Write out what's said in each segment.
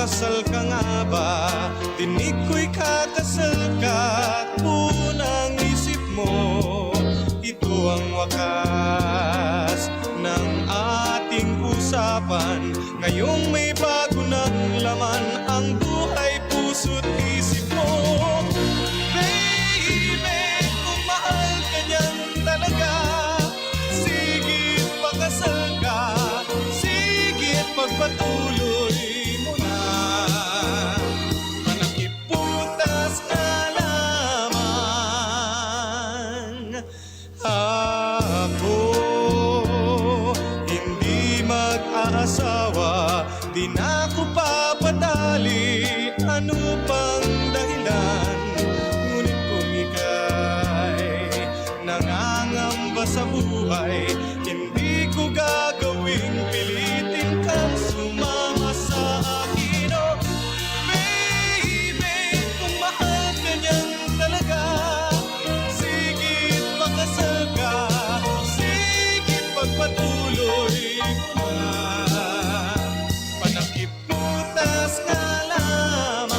kasal ka nga ba? Tinig ko'y kakasal ka at unang isip mo, ito ang wakas ng ating usapan. Ngayong may bago ng laman ang buhay, puso't isip mo. Baby, kung mahal ka niyan talaga, sigit pakasal ka, sigit pagpatuloy mo na. Panakiputas na lamang ako, hindi mag-aasawa, di na ako papadali. Ano pang dahilan? Ngunit kung ika'y nangangamba sa buhay, hindi ko gagawing pilitin kang sumama sa akin. Oh, baby, kung mahal ka niyan talaga, sigit pakasal ka, sigit pagpatuloy mo na. Panakiputas nga lamang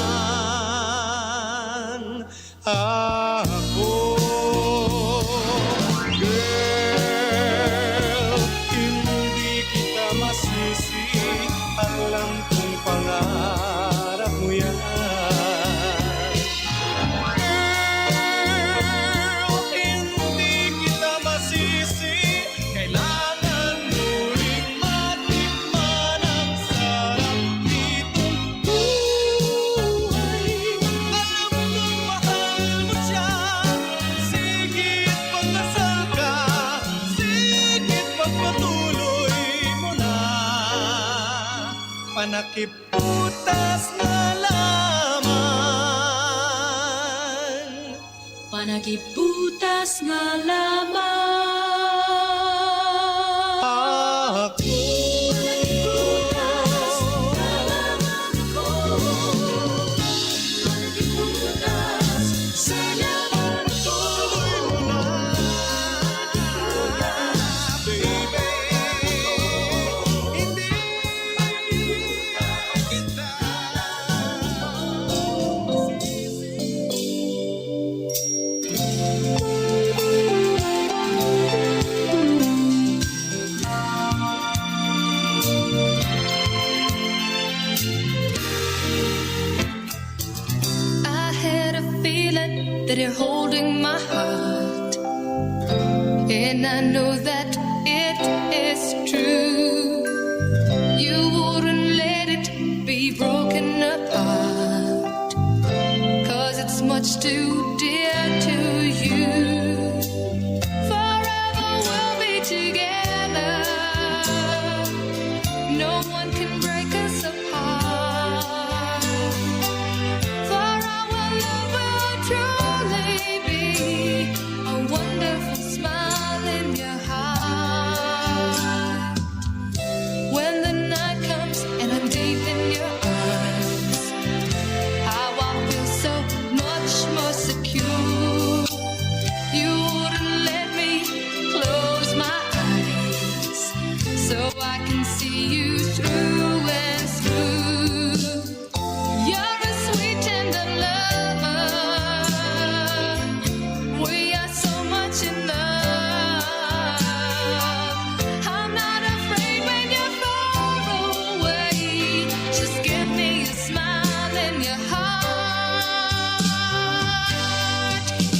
ako. Girl, hindi kita masisi, alam kong pangarap mo yan. Girl, hindi kita masisi, kailangan mo ring matikman ang sarap nitong buhay. Alam kong mahal mo siya, sigit pagkasal ka, sigit pagpatuloy mo na. Panakiputas na lamang, Panakiputas nga lamang ako. Panakiputas nga lamang ako. Panakiputas sa lamang ako. Tuloy mo na, baby. Hindi kita I had a feeling that you're holding my heart, and I know that it is true. You wouldn't let it be broken apart, 'cause it's much too dear to you. Forever we'll be together, no one can break us apart. For our love will truly be a wonderful smile in your heart. When the night comes and I'm deep in your arms, how I feel so much more secure. You wouldn't let me close my eyes, so I can see you through and through. You're a sweet tender lover, we are so much in love. I'm not afraid when you're far away, just give me a smile in your heart.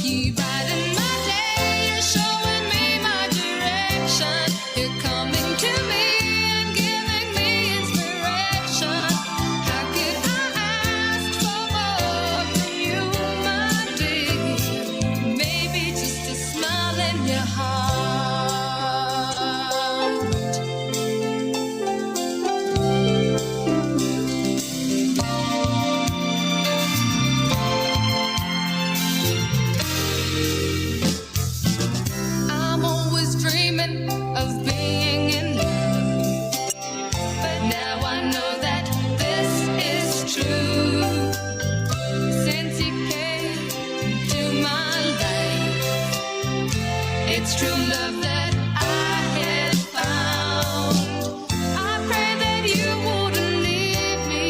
You brighten my day, you're showing me my direction. You're coming to me and giving me inspiration. How could I ask for more from you, my dear? Maybe just a smile in your heart. I'm always dreaming of being in love, but now I know that this is true. Since you came to my life, it's true love that I have found. I pray that you wouldn't leave me.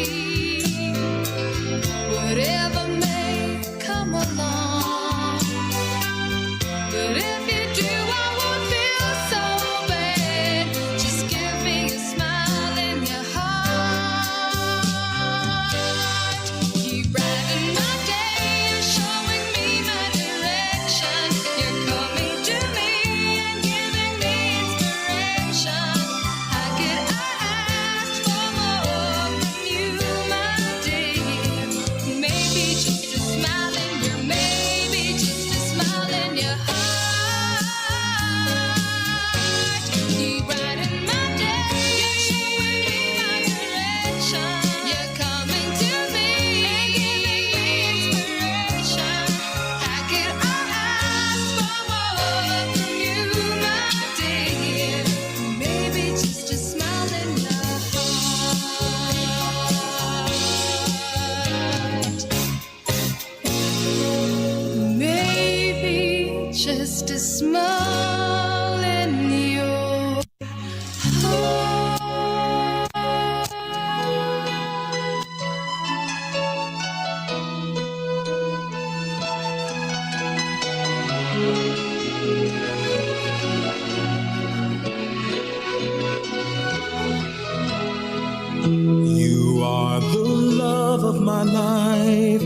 the love of my life.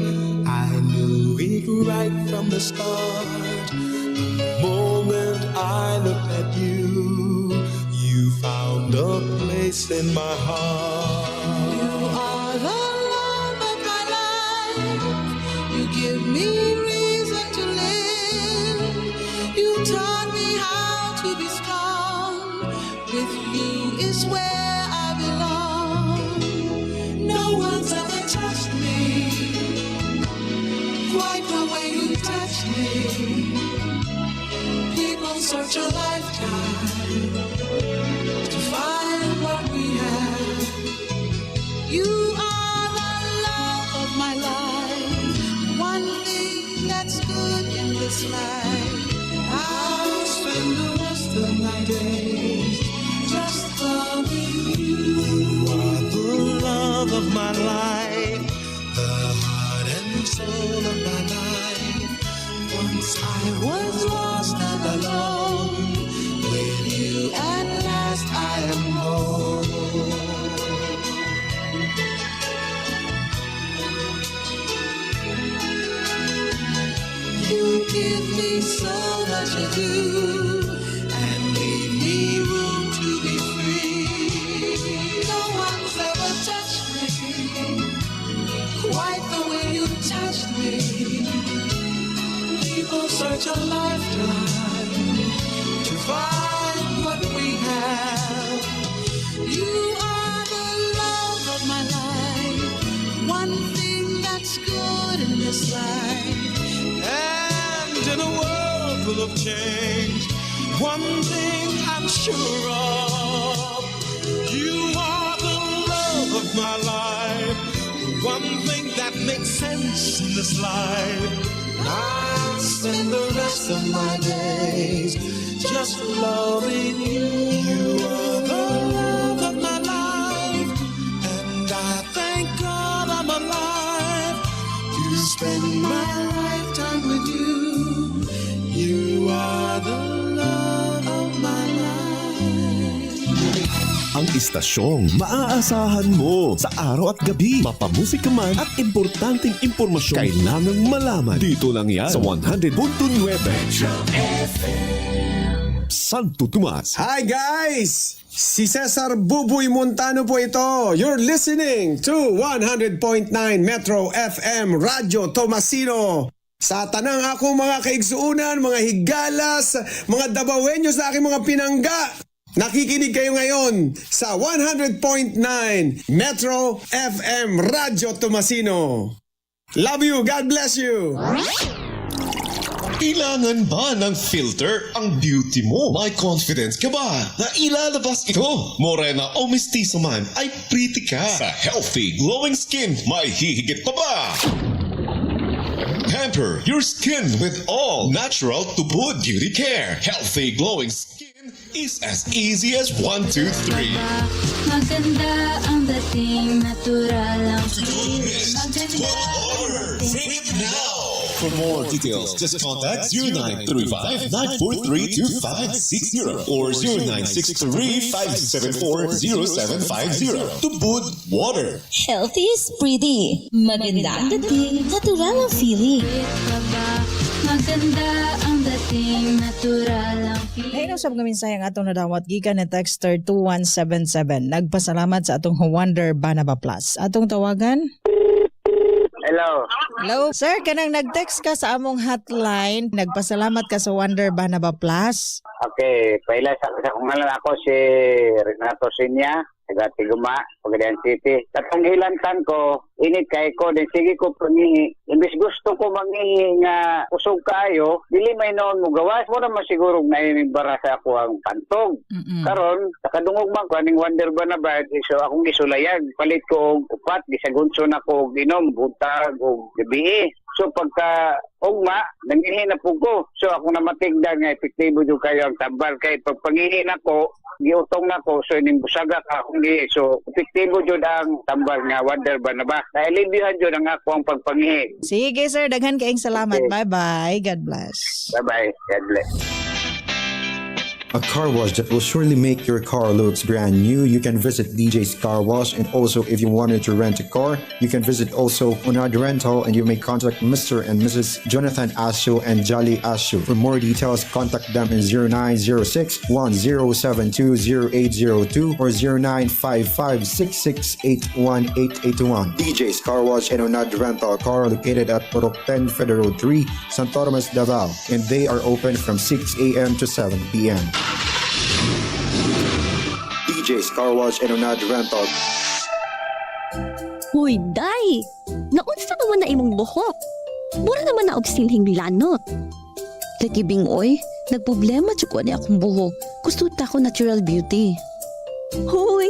I knew it right from the start. The moment I looked at you, you found a place in my heart. You are the love of my life. You give me reason to live. You taught me how to be strong. With you is where I belong. No one's ever touched me quite the way you touched me. People search a lifetime to find what we have. You are the love of my life. One thing that's good in this life. I'll spend the rest of my days just loving you. You are the love of my life, the heart and soul of my life. Once I was lost and alone, with you at last I am home. You give me so much to do and leave me room to be free. No one's ever touched me quite the way you touched me. People search a lifetime to find what we have. You are the love of my life. One thing that's good in this life. And in a world full of change, one thing I'm sure of, you are the love of my life. One thing that makes sense in this life. I'll spend the rest of my days just loving you. You are the love of my life, and I thank God I'm alive to spend my lifetime with you. You are the love of my life. Ang istasyong maaasahan mo sa araw at gabi, mapamusika man at importanteng impormasyon kailangang malaman. Dito lang yan sa 100.9 Santo Tomas. Hi guys! Si Cesar Buboy Montano po ito. You're listening to 100.9 Metro FM Radio Tomasino. Sa tanang akong mga kaigsuunan, mga higalas, mga dabawenyo sa aking mga pinangga. Nakikinig kayo ngayon sa 100.9 Metro FM Radio Tomasino. Love you. God bless you. Kailangan ba ng filter ang beauty mo? May confidence ka ba na ilalabas ito? Morena o mestizo man ay pretty ka. Sa healthy, glowing skin, may hihigit pa ba? Pamper your skin with all natural Tubod beauty care. Healthy, glowing skin is as easy as 1, 2, 3. Maganda ang dating, natural ang feel. Maganda Order! Bring it now! For more details, just contact 0935-943-2560 or 0963-574-0750. Tubod Water. Healthy is pretty. Maganda ang dating, natural ang feeling. Maganda ang dating, natural ang feeling. Hey, usab kami sayang atong nadawat gikan ni texter 2177. Nagpasalamat sa atong Wonder Banaba Plus. Atong tawagan? Hello. Hello, sir, kanang nag-text ka sa among hotline. Nagpasalamat ka sa Wonder Banaba Plus. Okay, paila sa kung ngalan ako si Renato Sinya, taga Tiguma, Pagadian City. Katong hilantan ko, init kay ko, din sige ko pangihi. Imbis gusto ko mangihi nga usog kayo, dili may noon mo gawas mo naman siguro na bara sa ako ang pantog. Karon, nakadungog man ko aning Wonder Banaba, so akong gisulayan. Palit ko og upat, gisagunso na ko og inom, buntag og gabi. So pagka ugma, nangihi na po ko. So ako na matigdan nga epektibo yung kayo ang tambal. Kaya pag pangihi na ko, giutong na ko, so inimbusaga ka akong gihi. So epektibo yun ang tambal nga Wonder Banaba. Nailibiyhan yun ang ako ang pagpangihi. Sige, sir, daghan kaing salamat. Okay. Bye-bye. God bless. Bye-bye. God bless. a car wash that will surely make your car looks brand new. You can visit DJ's Car Wash, and also if you wanted to rent a car, you can visit also Onad Rental, and you may contact Mr. and Mrs. Jonathan Asho and Jolly Asho. For more details, contact them in 0906-1072-0802 or 0955-668-1881. DJ's Car Wash and Onad Rental Car located at Purok 10 Federal 3, Santo Tomas, Davao, and they are open from 6 a.m. to 7 p.m. DJ's Car Wash and Onad Rental. Hoy, day! Naunsa naman na imong buhok? Mura naman na og silhing lanot. Lagibing oy, nagproblema jud ko ni akong buhok. Gusto ta ko natural beauty. Hoy!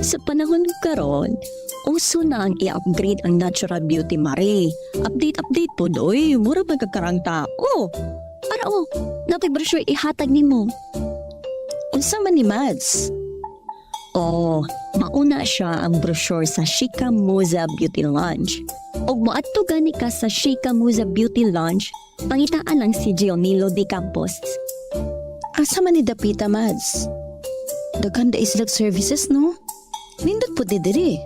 Sa panahon karon, uso na ang i-upgrade ang natural beauty, Mare. Update po, doy. Mura magkakarang tao. Para napay brochure ihatag nimo. Unsa man ni Mads? Mauna siya ang brochure sa Shika Muza Beauty Lounge. Og moadto gani ka sa Shika Muza Beauty Lounge, pangitaan lang si Gionilo de Campos. Asa man ni dapita, Mads? Daghan da islag services, no? Nindot po didiri.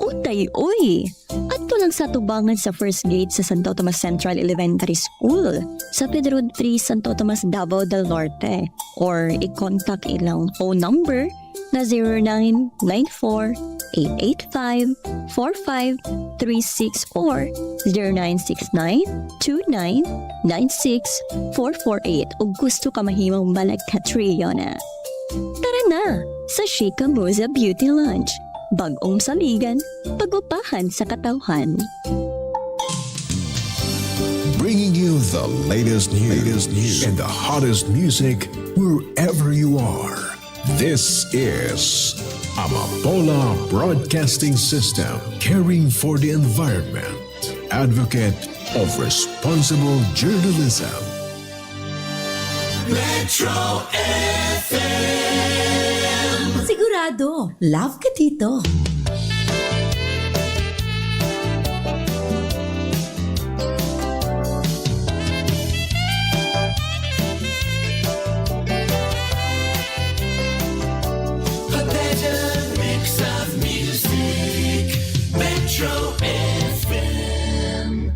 Utay, oy! Adto lang sa tubangan sa first gate sa Santo Tomas Central Elementary School sa Pedro 3, Santo Tomas, Davao del Norte. Or i-contact ilang phone number na 0994-885-4536 or 0969-2996-448 ug gusto ka mahimong malagkatriyo na. Tara na sa Shika Muza Beauty Lounge. Bagong saligan, pagupahan sa katawhan. Bringing you the latest news and the hottest music wherever you are. This is Amapola Broadcasting System, caring for the environment, advocate of responsible journalism. Metro Sigurado, love ka dito. A better mix of music. Metro FM.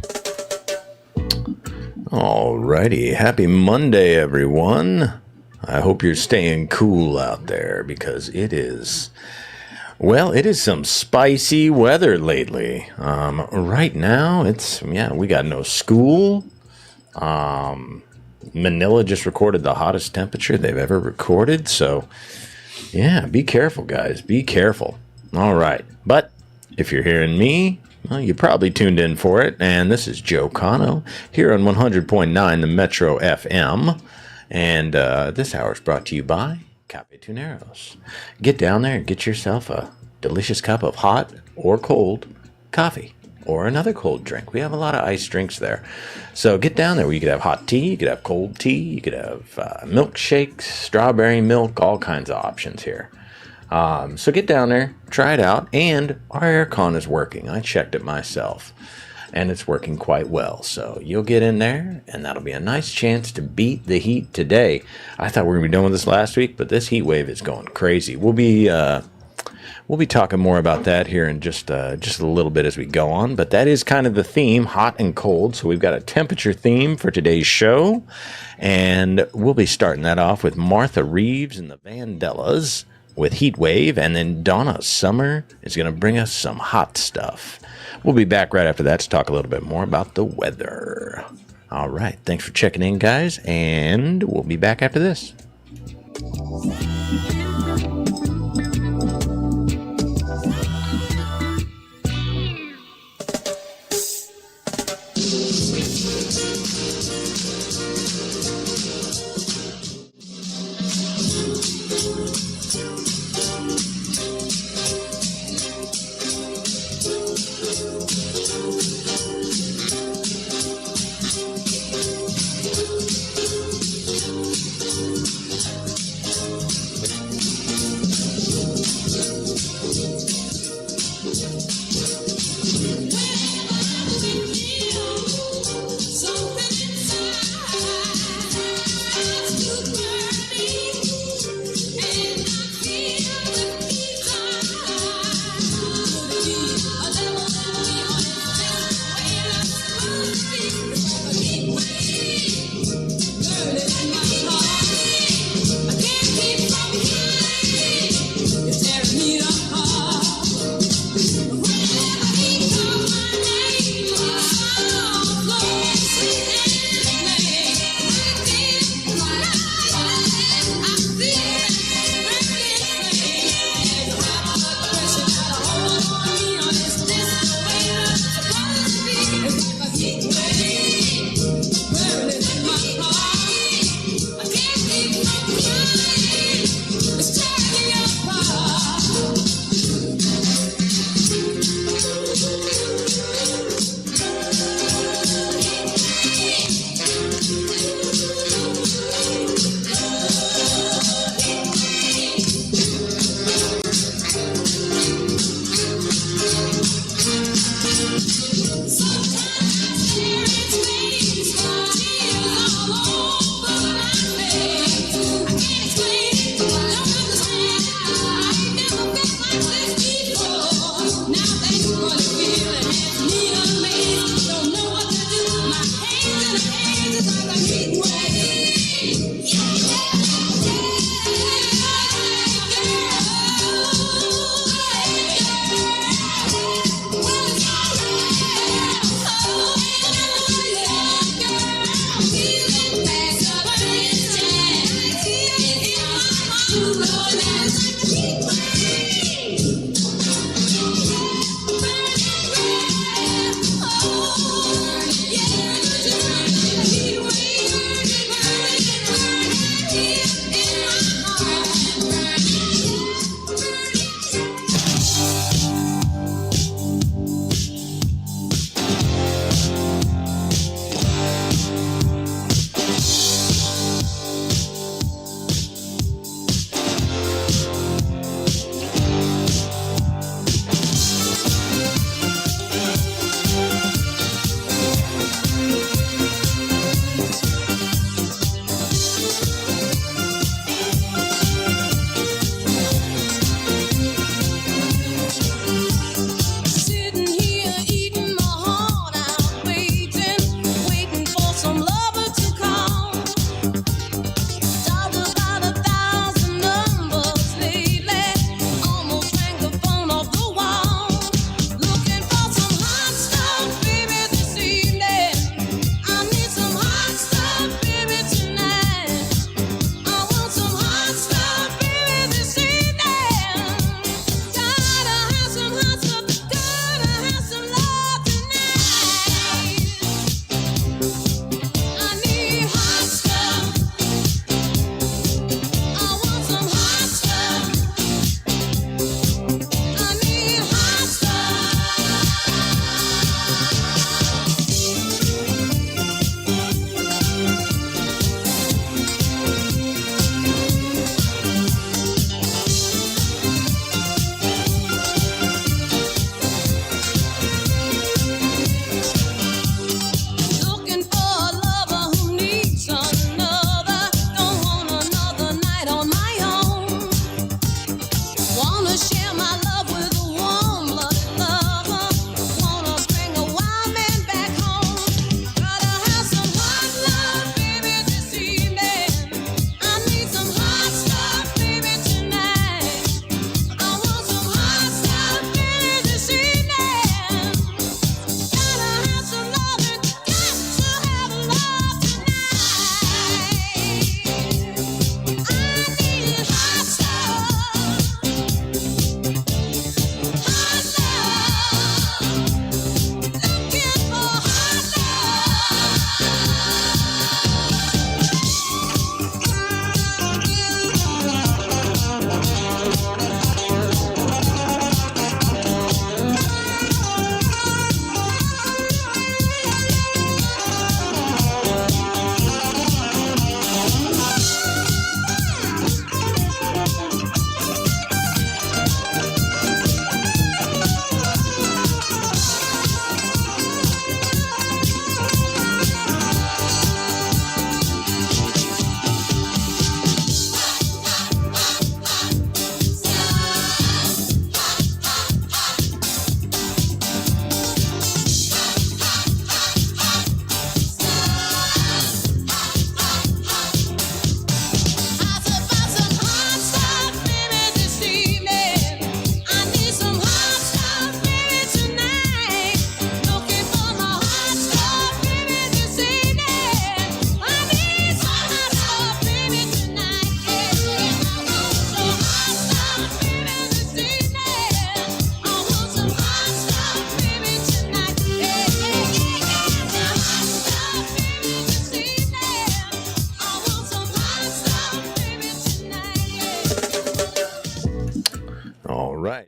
Alrighty, happy Monday, everyone. I hope you're staying cool out there because it is some spicy weather lately. Right now, we got no school. Manila just recorded the hottest temperature they've ever recorded. So, yeah, be careful, guys. Be careful. All right. But if you're hearing me, well, you probably tuned in for it. And this is Joe Cano here on 100.9 the Metro FM. And this hour is brought to you by Cafe Tuneros. Get down there and get yourself a delicious cup of hot or cold coffee or another cold drink. We have a lot of iced drinks there. So get down there where you could have hot tea, you could have cold tea, you could have milkshakes, strawberry milk, all kinds of options here. So get down there, try it out, and our aircon is working. I checked it myself. And it's working quite well. So you'll get in there, and that'll be a nice chance to beat the heat today. I thought we were going to be done with this last week, but this heat wave is going crazy. We'll be talking more about that here in just a little bit as we go on. But that is kind of the theme, hot and cold. So we've got a temperature theme for today's show, and we'll be starting that off with Martha Reeves and the Vandellas with Heat Wave, and then Donna Summer is going to bring us some hot stuff. We'll be back right after that to talk a little bit more about the weather. All right. Thanks for checking in, guys. And we'll be back after this.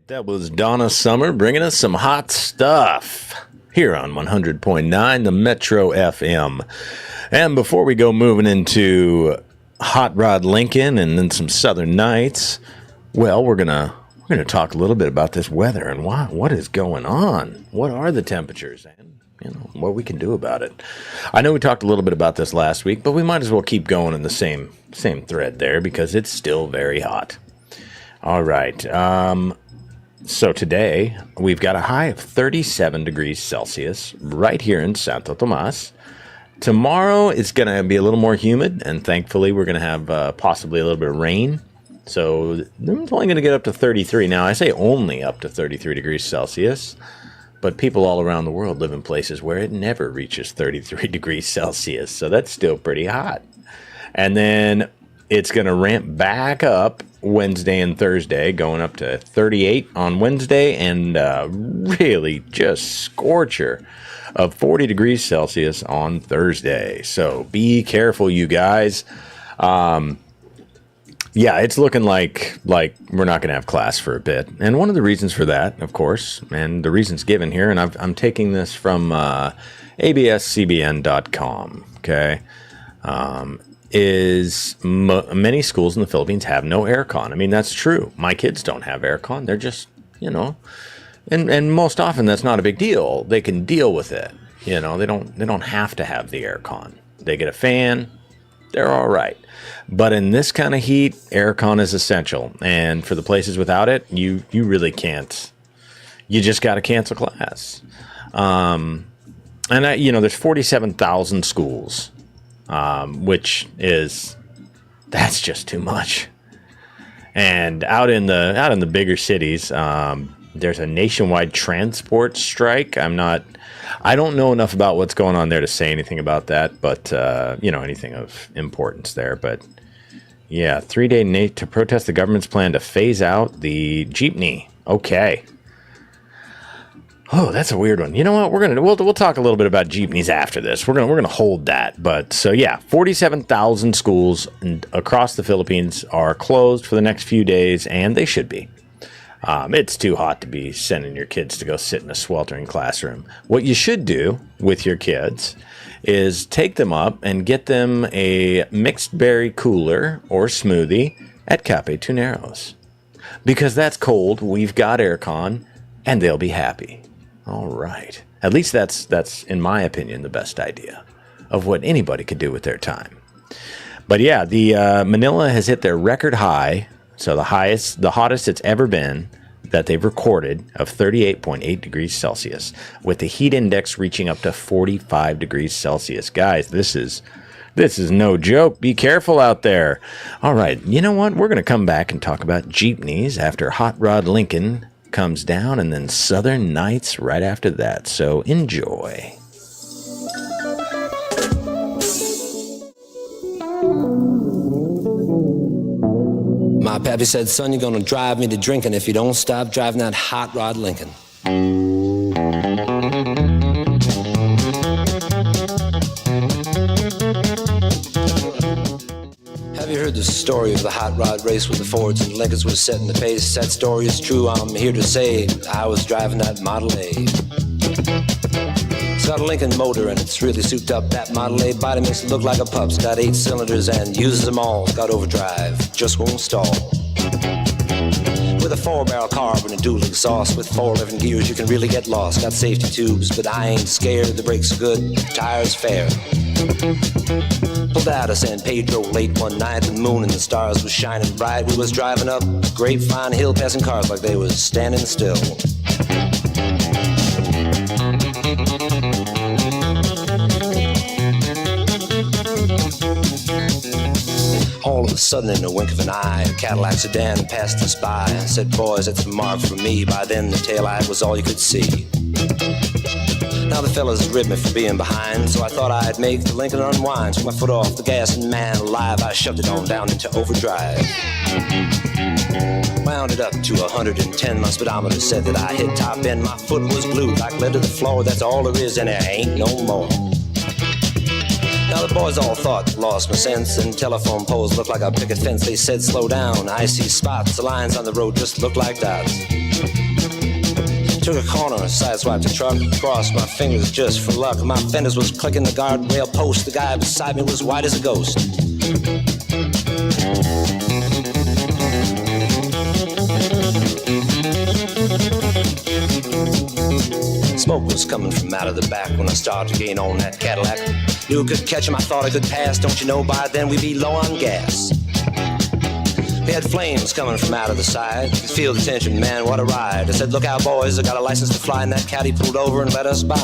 That was Donna Summer bringing us some hot stuff here on 100.9, the Metro FM. And before we go moving into Hot Rod Lincoln and then some Southern Nights, well, we're gonna talk a little bit about this weather and what is going on. What are the temperatures and what we can do about it. I know we talked a little bit about this last week, but we might as well keep going in the same thread there because it's still very hot. All right. So today we've got a high of 37 degrees Celsius right here in Santo Tomas. Tomorrow it's going to be a little more humid, and thankfully we're going to have possibly a little bit of rain. So it's only going to get up to 33. Now, I say only up to 33 degrees Celsius, but people all around the world live in places where it never reaches 33 degrees Celsius. So that's still pretty hot. And then it's going to ramp back up Wednesday and Thursday, going up to 38 on Wednesday and really just scorcher of 40 degrees Celsius on Thursday. So be careful, you guys. Yeah, it's looking like we're not going to have class for a bit. And one of the reasons for that, of course, and the reasons given here, and I'm taking this from abscbn.com, okay, is many schools in the Philippines have no aircon. I mean, that's true. My kids don't have aircon. They're just, and most often that's not a big deal. They can deal with it. They don't have to have the aircon. They get a fan. They're all right. But in this kind of heat, aircon is essential. And for the places without it, you really can't. You just got to cancel class. And there's 47,000 schools, which that's just too much. And out in the bigger cities, there's a nationwide transport strike. I don't know enough about what's going on there to say anything about that, but, anything of importance there. But, yeah, 3-day to protest the government's plan to phase out the jeepney. Okay. Oh, that's a weird one. You know what? We'll talk a little bit about jeepneys after this. We're gonna hold that. But, so, yeah, 47,000 schools across the Philippines are closed for the next few days, and they should be. It's too hot to be sending your kids to go sit in a sweltering classroom. What you should do with your kids is take them up and get them a mixed berry cooler or smoothie at Cafe Tuneros. Because that's cold, we've got aircon, and they'll be happy. All right. At least that's, in my opinion, the best idea of what anybody could do with their time. But yeah, the Manila has hit their record high. So the hottest it's ever been that they've recorded of 38.8 degrees Celsius, with the heat index reaching up to 45 degrees Celsius. Guys, this is no joke. Be careful out there. All right, you know what? We're going to come back and talk about jeepneys after Hot Rod Lincoln comes down, and then Southern Nights right after that. So enjoy. My pappy said, son, you're gonna drive me to drinking if you don't stop driving that Hot Rod Lincoln. Have you heard the story of the hot rod race where the Fords and Lincolns was setting the pace? That story is true, I'm here to say I was driving that Model A. It's got a Lincoln motor and it's really souped up. That Model A body makes it look like a pup. It's got 8 cylinders and uses them all. It's got overdrive, just won't stall. With a 4-barrel carb and a dual exhaust, with 4 living gears you can really get lost. Got safety tubes, but I ain't scared. The brakes are good, tires fair. Pulled out of San Pedro late one night. The moon and the stars was shining bright. We was driving up Grapevine Hill, passing cars like they was standing still. All of a sudden, in a wink of an eye, a Cadillac sedan passed us by. I said, boys, that's a mark for me. By then, the taillight was all you could see. Now the fellas ribbed me for being behind, so I thought I'd make the Lincoln unwind. Took my foot off the gas, and man alive, I shoved it on down into overdrive. Wound it up to 110, my speedometer said that I hit top end. My foot was glued like lead to the floor, that's all there is, and there ain't no more. Now the boys all thought lost my sense, and telephone poles looked like a picket fence. They said slow down, I see spots. The lines on the road just looked like dots. Took a corner, sideswiped the truck, crossed my fingers just for luck. My fenders was clicking the guardrail post. The guy beside me was white as a ghost. Smoke was coming from out of the back when I started to gain on that Cadillac. Knew it could catch him, I thought I could pass. Don't you know by then we'd be low on gas. We had flames coming from out of the side. Could feel the tension, man, what a ride. I said, look out boys, I got a license to fly. And that caddy pulled over and let us by.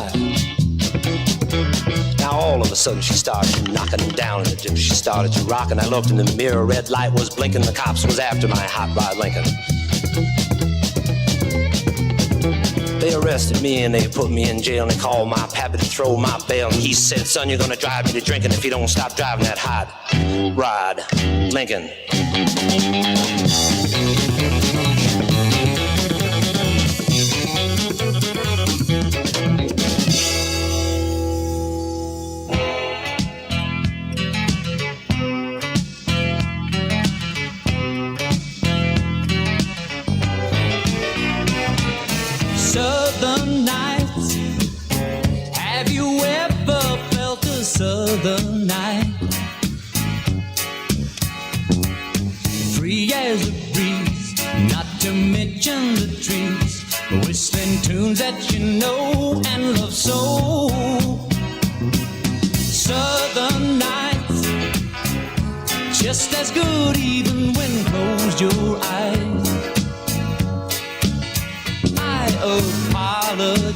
Now all of a sudden she started knocking down in the dip. She started to rock and I looked in the mirror. Red light was blinking, the cops was after my hot rod Lincoln. They arrested me and they put me in jail, and they called my pappy to throw my bail. And he said, son, you're gonna drive me to drinking if you don't stop driving that hot rod Lincoln. Southern nights, have you ever felt a southern night? Free as a breeze, not to mention the trees, whistling tunes that you know and love so. Southern nights, just as good even when closed your eyes. I apologize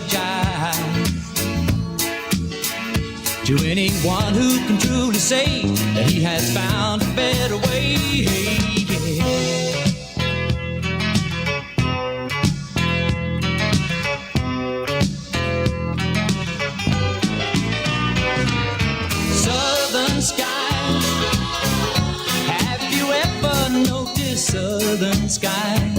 to anyone who can truly say that he has found a better way. Southern skies, have you ever noticed southern skies?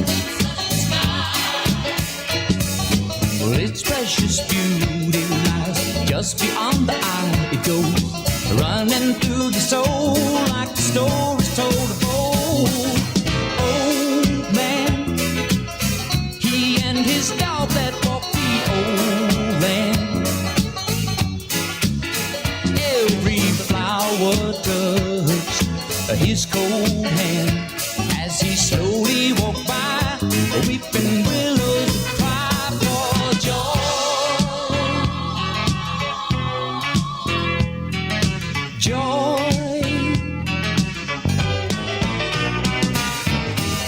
Its precious beauty lies just beyond the eye. It goes running through the soul like the stories told of old. Old man, he and his dog that walked the old land. Every flower touched his cold hand as he slowly walked by, weeping willows cry for joy.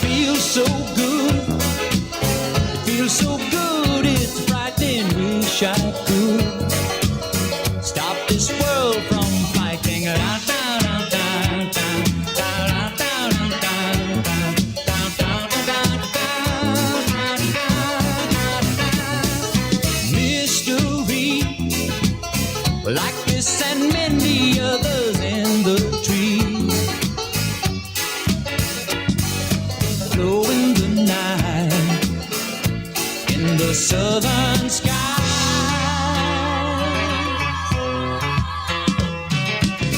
Feels so good, it feels so good, it's frightening. Wish I could stop this world from fighting. Mystery like this and many others in the trees, glow in the night in the southern sky.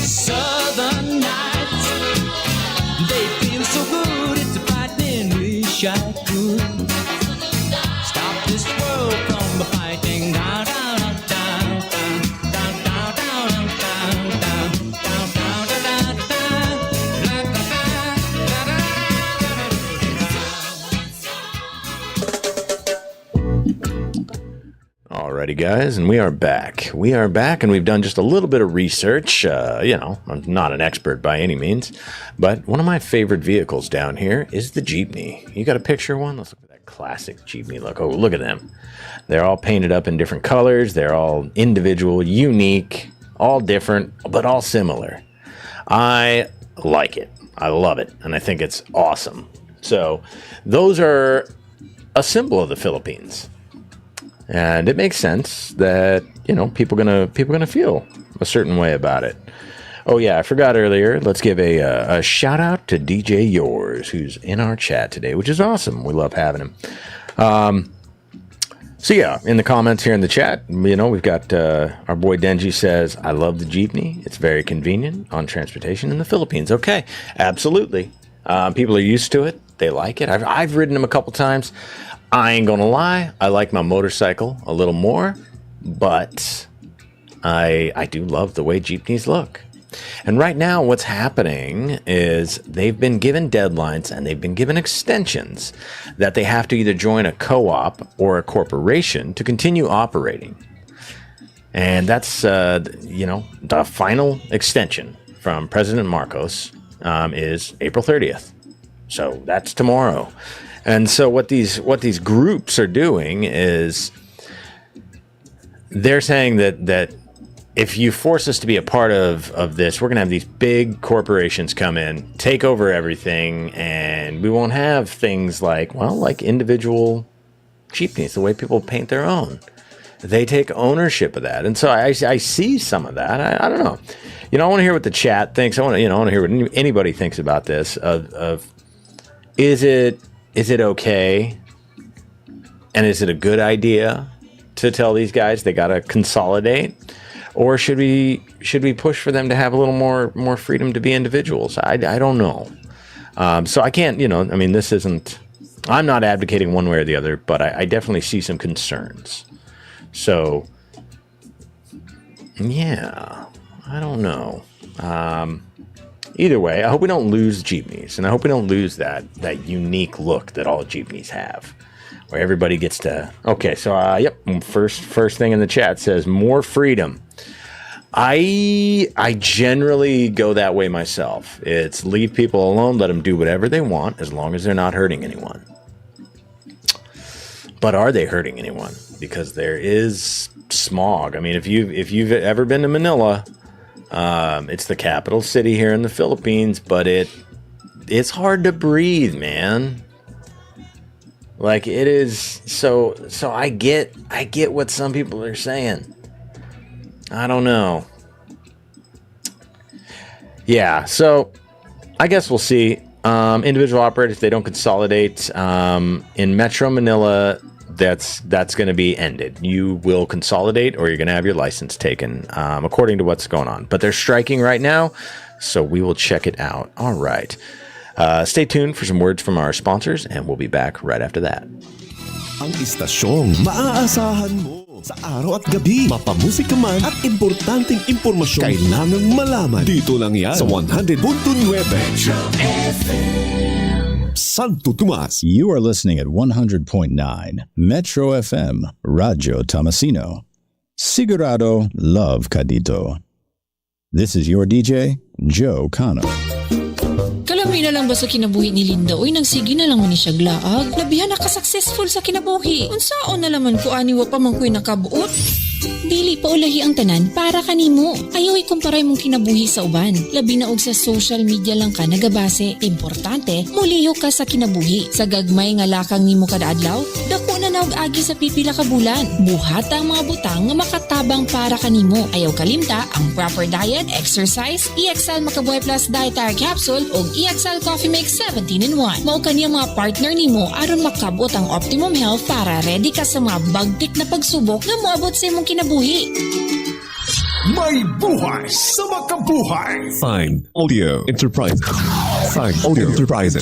Southern nights, they feel so good, it's a frightening. Wish I could stop this world from fighting. Down, down, down, down. Alrighty, guys, and we are back. We are back, and we've done just a little bit of research. I'm not an expert by any means, but one of my favorite vehicles down here is the Jeepney. You got a picture of one? Let's look at that classic Jeepney look. Oh, look at them. They're all painted up in different colors. They're all individual, unique, all different, but all similar. I like it. I love it, and I think it's awesome. So those are a symbol of the Philippines. And it makes sense that, people gonna feel a certain way about it. Oh yeah, I forgot earlier. Let's give a shout out to DJ Yours, who's in our chat today, which is awesome. We love having him. So yeah, in the comments here in the chat, we've got our boy Denji says, I love the jeepney. It's very convenient on transportation in the Philippines. Okay, absolutely. People are used to it. They like it. I've ridden them a couple times. I ain't gonna lie. I like my motorcycle a little more, but I do love the way jeepneys look. And right now what's happening is they've been given deadlines and they've been given extensions that they have to either join a co-op or a corporation to continue operating. And that's, the final extension from President Marcos is April 30th. So that's tomorrow. And so what these groups are doing is they're saying that if you force us to be a part of this, we're going to have these big corporations come in, take over everything, and we won't have things like individual jeepneys, the way people paint their own. They take ownership of that. And so I see some of that. I don't know. I want to hear what the chat thinks. I want to hear what anybody thinks about this of is it okay? And is it a good idea to tell these guys they got to consolidate? Or should we push for them to have a little more freedom to be individuals? I don't know. So I can't, this isn't, I'm not advocating one way or the other, but I definitely see some concerns. So, yeah, I don't know. Either way, I hope we don't lose jeepneys, and I hope we don't lose that unique look that all jeepneys have, where everybody gets to. Okay, so first thing in the chat says more freedom. I generally go that way myself. It's leave people alone, let them do whatever they want as long as they're not hurting anyone. But are they hurting anyone? Because there is smog. I mean, if you've ever been to Manila, it's the capital city here in the Philippines, but it's hard to breathe, man. Like it is. So I get what some people are saying. I don't know. Yeah, so I guess we'll see. Individual operators, they don't consolidate. In Metro Manila, that's going to be ended. You will consolidate or you're going to have your license taken, according to what's going on. But they're striking right now, so we will check it out. All right. Stay tuned for some words from our sponsors, and we'll be back right after that. Ang istasyong maaasahan mo sa araw at gabi. Mapamusika man at importanteng impormasyon kailangang malaman. Dito lang yan sa 100.9 Santo Tomas. You are listening at 100.9 Metro FM, Radyo Tomasino. Sigurado love ka dito. This is your DJ, Joe Cano. Kalami na lang ba sa kinabuhi ni Linda? Uy, nagsige na lang man ni siya glaag. Labihan na ka-successful sa kinabuhi. Unsaon na laman ko aniwa pa man ko'y nakabuot. Dili pa ulahi ang tanan para kanimo. Ayaw ikumparay mong kinabuhi sa uban. Labi na og sa social media lang ka nagabase. Importante, muliho ka sa kinabuhi. Sa gagmay nga lakang nimo kada adlaw, dako na naog agi sa pipila ka bulan. Buhata ang mga butang nga makatabang para kanimo. Ayaw kalimta ang proper diet, exercise, EXL Makabuhay Plus Dietary Capsule ug EXL Coffee Mix 17-in-1. Mao kaniya mga partner nimo aron makabot ang optimum health para ready ka sa mga bagtik na pagsubok nga moabot sa imong kinabuhi. May buhay sa makabuhay. Sign Audio Enterprises. Sign Audio Enterprises.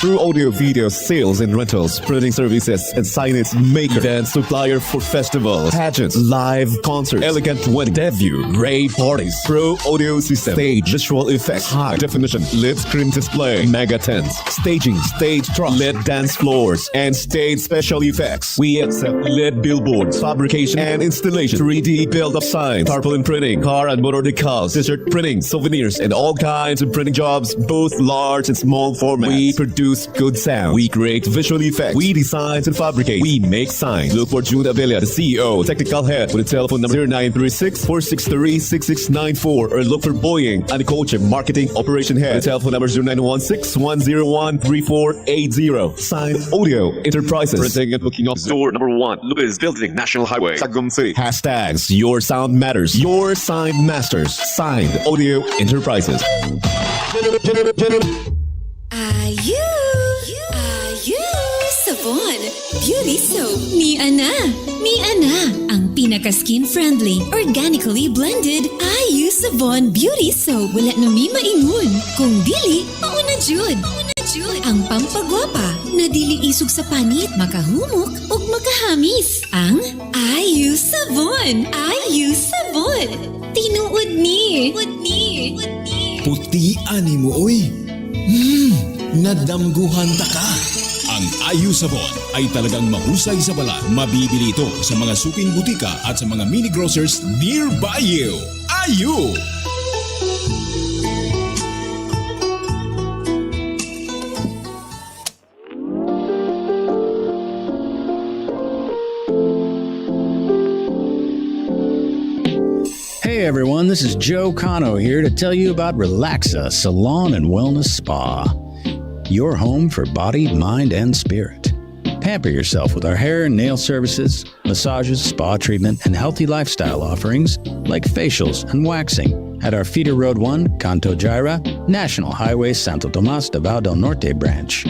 Through audio, video, sales and rentals, printing services, and signage maker, event supplier for festivals, pageants, live concerts, elegant wedding, debut, rave parties, pro audio system, stage, visual effects, high definition, lit screen display, mega tents, staging, stage truck, lit dance floors, and stage special effects. We accept lit billboards, fabrication and installation, 3D build-up signs, tarpaulin printing, car and motor decals, t-shirt printing, souvenirs, and all kinds of printing jobs, both large and small formats. We produce good sound. We create visual effects. We design and fabricate. We make signs. Look for June Abella, the CEO, technical head, with a telephone number 0936-463-6694, or look for Boying and the coach and marketing operation head, with a telephone number 0916-101-3480. Sign Audio Enterprises. Printing and booking of store number 1, Lewis Building, National Highway, Sagum City. Hashtags Your Sound Matters. Your Sign Masters. Signed Audio Enterprises. Are you Savon? Beauty Soap. Ni Ana, ang pinaka-skin-friendly, organically blended IU Savon Beauty Soap. Wala na mi maingon. Kung dili, mauna jud. Ang pampagwapa na dili isog sa panit, makahumok ug makahamis. Ang IU Savon. Tinuod ni. Puti ani mo, oy. Nadamguhan ta ka. Ang IU Sabon ay talagang mahusay sa balat. Mabibili ito sa mga suking butika at sa mga mini grocers nearby you. IU! Hey everyone, this is Joe Cano here to tell you about Relaxa Salon and Wellness Spa. Your home for body, mind, and spirit. Pamper yourself with our hair and nail services, massages, spa treatment, and healthy lifestyle offerings like facials and waxing at our Feeder Road 1, Canto Jaira, National Highway Santo Tomas Davao del Norte branch.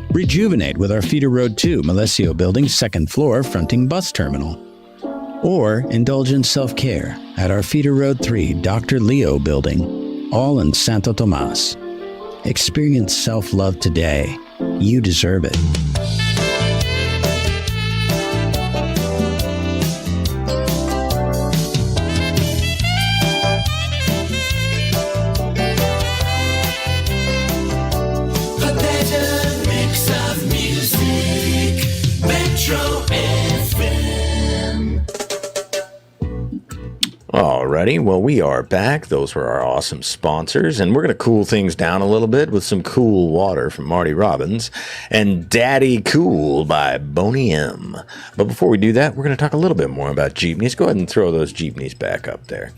Rejuvenate with our Feeder Road 2, Malesio Building, 2nd floor, fronting bus terminal. Or indulge in self-care at our Feeder Road 3, Dr. Leo Building, all in Santo Tomas. Experience self-love today. You deserve it. A better mix of music. Metro FM. Alrighty, well, we are back. Those were our awesome sponsors, and we're going to cool things down a little bit with some cool water from Marty Robbins and Daddy Cool by Boney M. But before we do that, we're going to talk a little bit more about jeepneys. Go ahead and throw those jeepneys back up there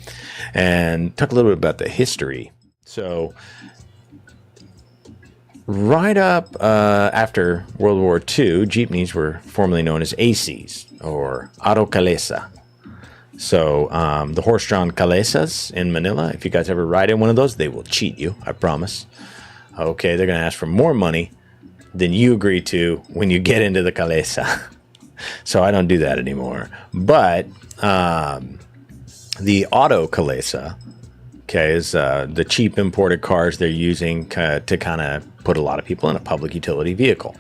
and talk a little bit about the history. So, right up after World War II, jeepneys were formerly known as ACs, or Autocalesa. So the horse-drawn calesas in Manila, if you guys ever ride in one of those, they will cheat you, I promise. Okay, they're going to ask for more money than you agree to when you get into the calesa. So I don't do that anymore. But the auto calesa, okay, is the cheap imported cars they're using to kind of put a lot of people in a public utility vehicle.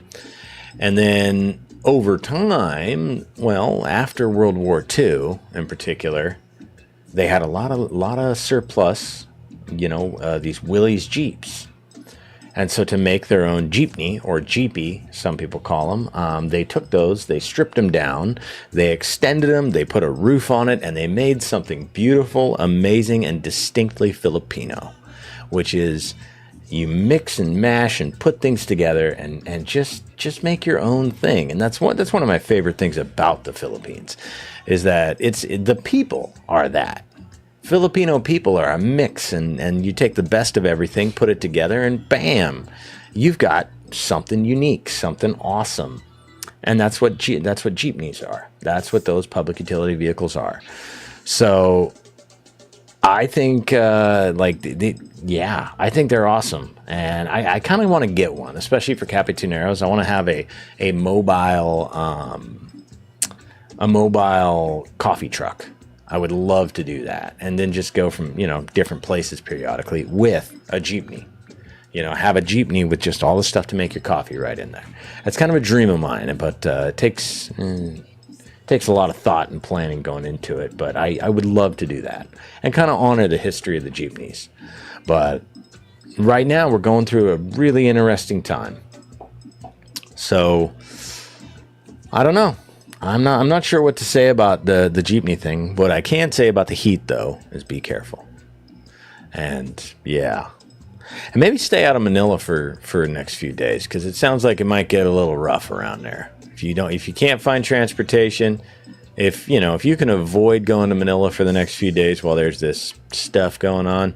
And then over time, well, after World War II in particular, they had a lot of surplus, these Willys Jeeps. And so to make their own jeepney, or jeepy, some people call them, they took those, they stripped them down, they extended them, they put a roof on it, and they made something beautiful, amazing, and distinctly Filipino, which is you mix and mash and put things together and just make your own thing. And that's one of my favorite things about the Philippines, is that the people are that. Filipino people are a mix, and you take the best of everything, put it together, and bam, you've got something unique, something awesome. And that's what jeepneys are. That's what those public utility vehicles are. So I think I think they're awesome, and I kind of want to get one, especially for Capitaneros. I want to have a mobile coffee truck. I would love to do that, and then just go from different places periodically with a jeepney. Have a jeepney with just all the stuff to make your coffee right in there. That's kind of a dream of mine, but it takes a lot of thought and planning going into it, but I would love to do that and kind of honor the history of the jeepneys. But right now we're going through a really interesting time. So I don't know. I'm not sure what to say about the jeepney thing. What I can say about the heat, though, is be careful. And yeah. And maybe stay out of Manila for the next few days, because it sounds like it might get a little rough around there. If you can't find transportation, if you can avoid going to Manila for the next few days while there's this stuff going on,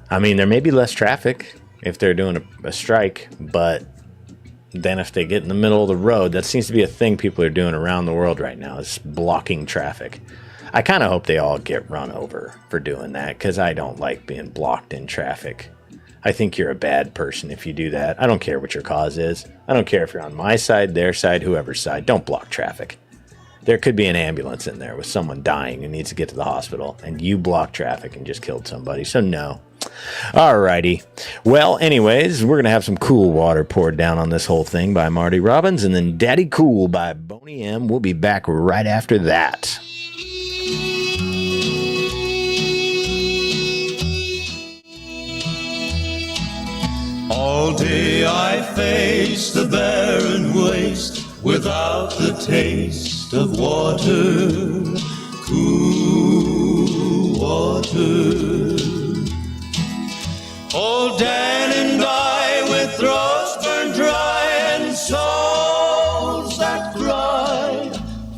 I mean, there may be less traffic if they're doing a strike, but then if they get in the middle of the road, that seems to be a thing people are doing around the world right now, is blocking traffic. I kind of hope they all get run over for doing that, because I don't like being blocked in traffic. I think you're a bad person if you do that. I don't care what your cause is. I don't care if you're on my side, their side, whoever's side. Don't block traffic. There could be an ambulance in there with someone dying who needs to get to the hospital, and you blocked traffic and just killed somebody. So no. Alrighty. Well, anyways, we're going to have some cool water poured down on this whole thing by Marty Robbins, and then Daddy Cool by Boney M. We'll be back right after that. All day I face the barren waste without the taste of water, cool water. Old Dan and I with throats burned dry and souls that cry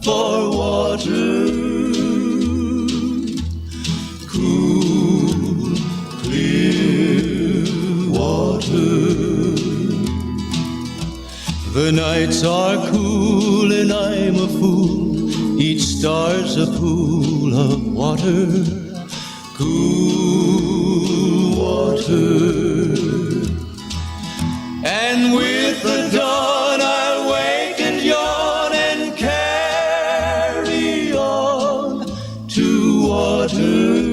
for water, cool, clear water. The nights are cool and I'm a fool. Each star's a pool of water, cool water. And with the dawn I'll wake and yawn and carry on to water,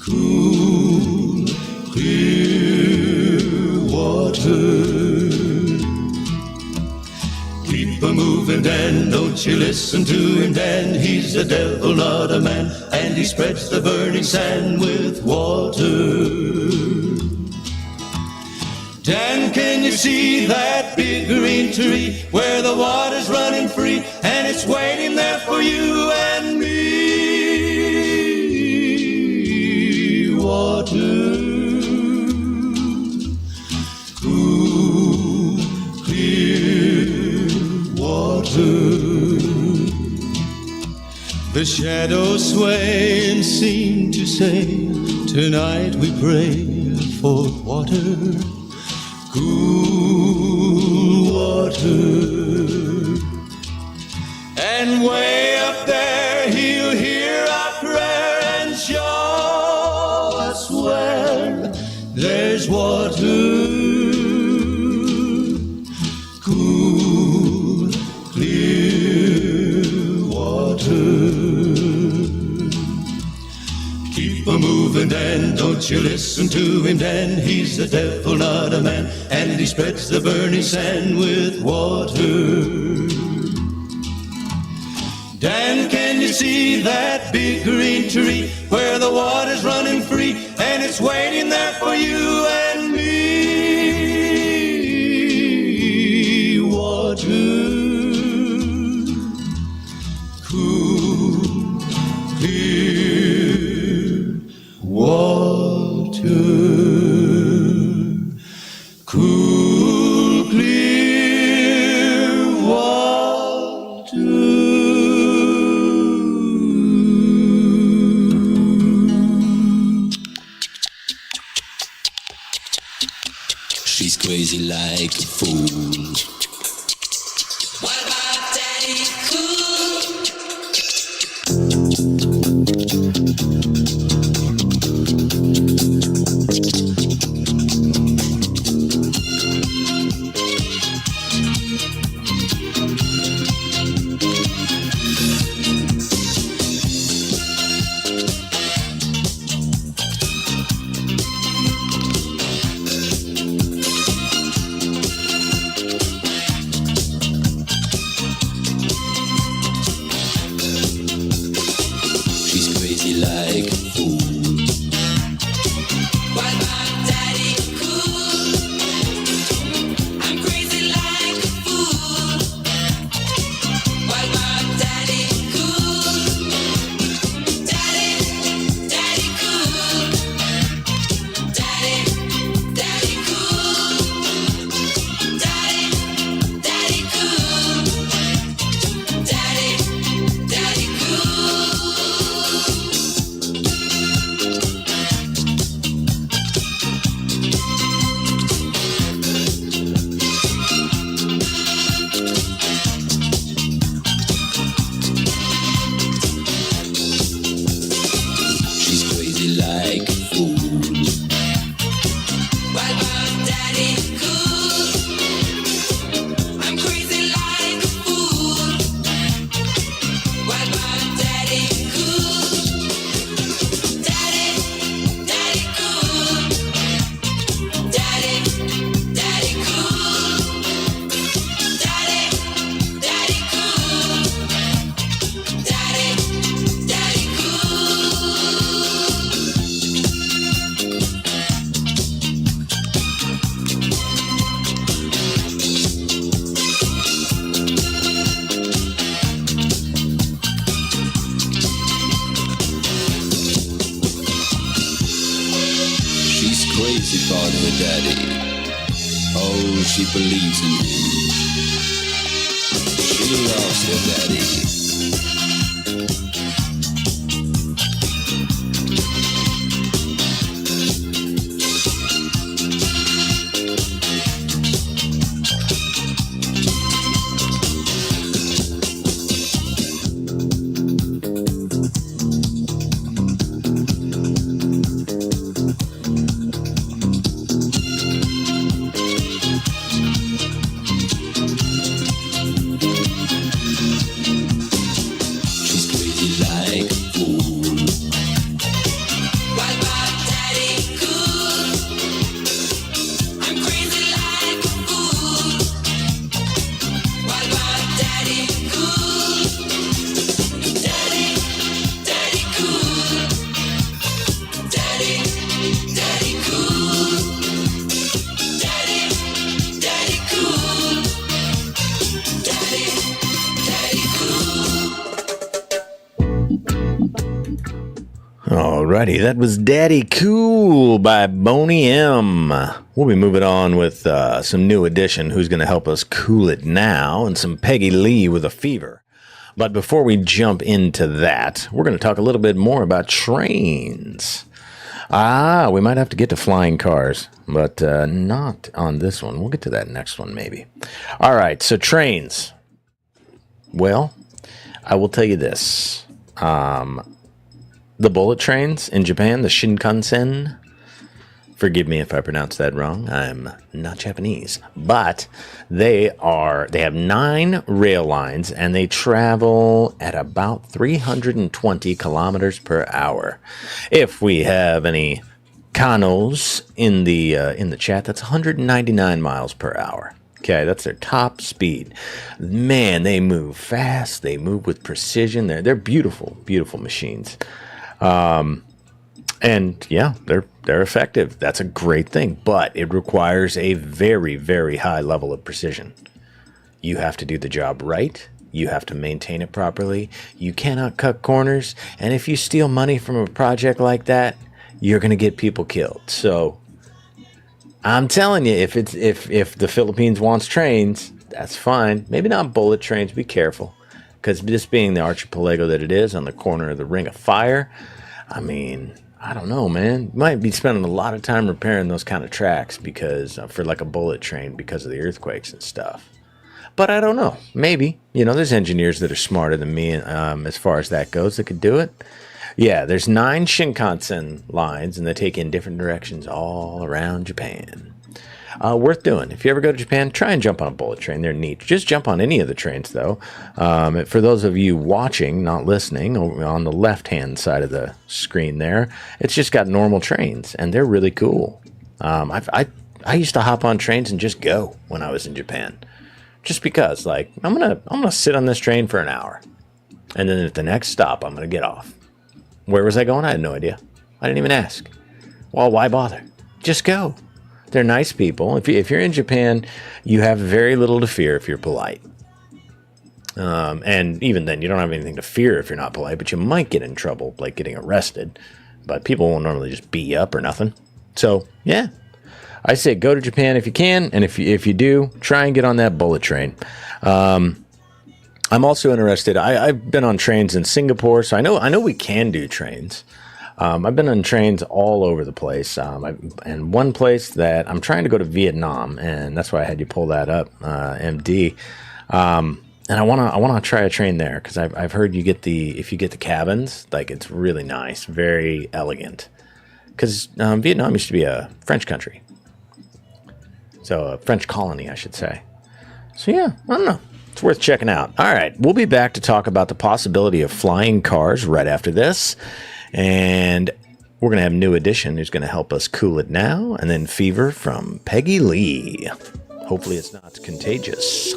cool, clear water. Keep a-moving, Dan, don't you listen to him, Dan. He's the devil, not a man, and he spreads the burning sand with water. Dan, can you see that big green tree where the water's running free and it's waiting there for you and me? Water, cool, clear water. The shadows sway and seem to say, tonight we pray for water, cool water. And way up there he'll hear our prayer and show us where there's water, cool, clear water. Keep a-moving, Dan, don't you listen to him, Dan. He's the devil, not a man, and he spreads the burning sand with water. Dan, can you see that big green tree where the water's running free and it's waiting there for you and me? Water, cool, clear water, cool, clear water. She's crazy like a fool. What about Daddy Cool? on her daddy. Oh, she believes in him. She loves her daddy. Alrighty, that was Daddy Cool by Boney M. We'll be moving on with some new addition who's going to help us cool it now, and some Peggy Lee with a fever. But before we jump into that, we're going to talk a little bit more about trains. We might have to get to flying cars, but not on this one. We'll get to that next one maybe. All right, so trains. Well, I will tell you this. The bullet trains in Japan, the Shinkansen, forgive me if I pronounce that wrong, I'm not Japanese, but they have 9 rail lines and they travel at about 320 kilometers per hour. If we have any Kanos in the chat, that's 199 miles per hour. Okay, that's their top speed. Man, they move fast, they move with precision, they're beautiful, beautiful machines. And yeah, they're effective. That's a great thing, but it requires a very, very high level of precision. You have to do the job right. You have to maintain it properly. You cannot cut corners. And if you steal money from a project like that, you're going to get people killed. So I'm telling you, if the Philippines wants trains, that's fine. Maybe not bullet trains. Be careful. Because this being the archipelago that it is on the corner of the Ring of Fire, I mean, I don't know, man. You might be spending a lot of time repairing those kind of tracks because for like a bullet train because of the earthquakes and stuff. But I don't know. Maybe. There's engineers that are smarter than me as far as that goes that could do it. Yeah, there's 9 Shinkansen lines, and they take in different directions all around Japan. Worth doing. If you ever go to Japan, try and jump on a bullet train. They're neat. Just jump on any of the trains, though. For those of you watching, not listening, on the left-hand side of the screen there, it's just got normal trains, and they're really cool. I used to hop on trains and just go when I was in Japan, just because, like, I'm gonna sit on this train for an hour, and then at the next stop, I'm gonna get off. Where was I going? I had no idea. I didn't even ask. Well, why bother? Just go. They're nice people. If you're in Japan, you have very little to fear if you're polite. And even then, you don't have anything to fear if you're not polite, but you might get in trouble, like getting arrested. But people won't normally just beat you up or nothing. So, yeah. I say go to Japan if you can, and if you do, try and get on that bullet train. I'm also interested. I've been on trains in Singapore, so I know we can do trains. I've been on trains all over the place, and one place that I'm trying to go to Vietnam, and that's why I had you pull that up, MD. And I wanna try a train there because I've heard if you get the cabins, like it's really nice, very elegant. Because Vietnam used to be a French country, so a French colony, I should say. So yeah, I don't know. It's worth checking out. All right, we'll be back to talk about the possibility of flying cars right after this. And we're going to have a new edition who's going to help us cool it now. And then Fever from Peggy Lee. Hopefully it's not contagious.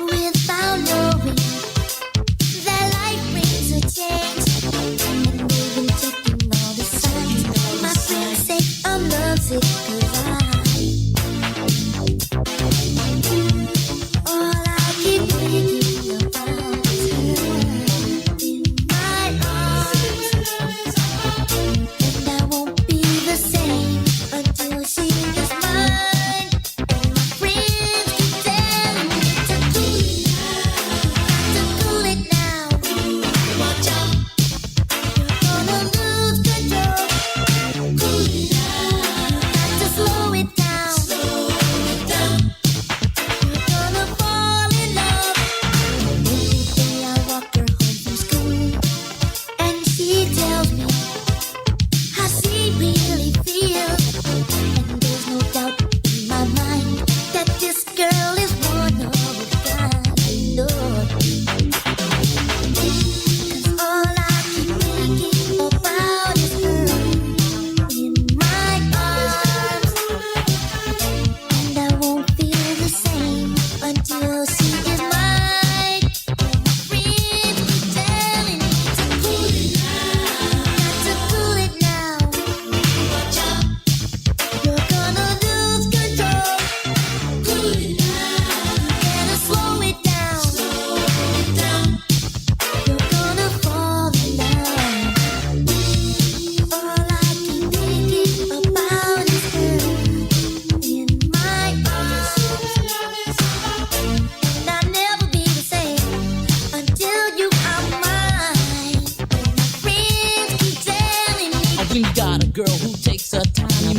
Without no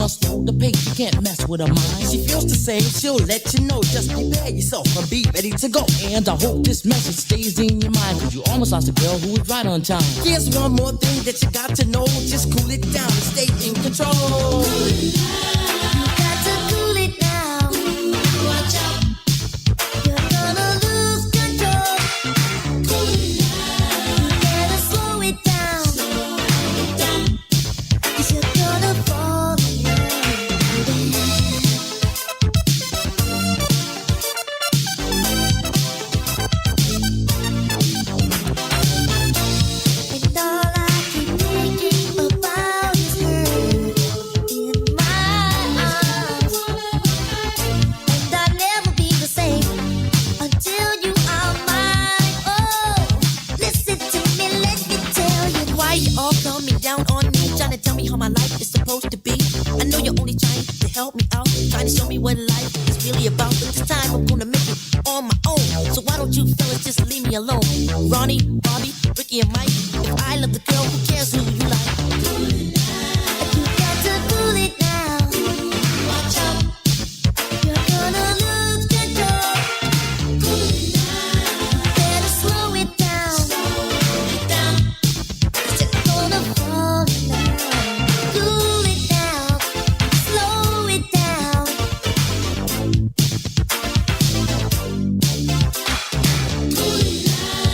must slow the pace, you can't mess with her mind. She feels the same, she'll let you know. Just prepare yourself and be ready to go. And I hope this message stays in your mind, cause you almost lost a girl who was right on time. Here's one more thing that you got to know. Just cool it down and stay in control. You got to cool it down. Watch out. You're gonna lose control. Cool it down. You better slow it down. Slow it down. 'Cause you're gonna fall in love again. And all I keep thinking about is her in my arms. And I'll never be the same until you are mine. Oh, listen to me, let me tell you. Why you all coming down on me, trying to tell me how my life is supposed to be? I know you're only trying to help me out, trying to show me what life is really about. But this time I'm gonna make it on my own. So why don't you fellas just leave me alone? Ronnie, Bobby, Ricky, and Mike. If I love the girl, who cares who you like? You got to cool it down. Watch out. You're gonna lose control. Cool it down. Better slow it down. Slow it down. 'Cause you're gonna fall in love. Cool it down. Slow it down. Cool it down.